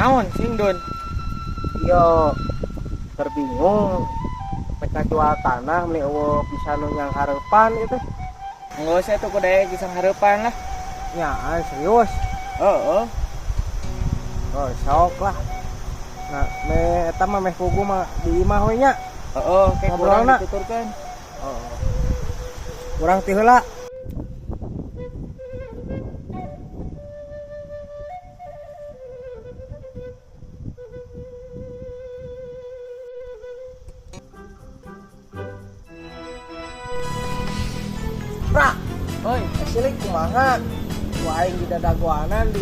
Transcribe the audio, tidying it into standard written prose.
naon sing Dun? Iya terbingung mereka jual tanah me eueuh bisa nu yang hareupan itu. Enggak usah tuh kudu kisah harapan lah. Nyaan serius. Oh. Oh sok lah. Nah me eta mah meh pugu mah di imah we nya. Oh, kayak kurang Ngobrolna. dituturkeun. Oh. Kurang ti heula. Pra, Oi, asilik kumaha? Ku aing di dadagoanan di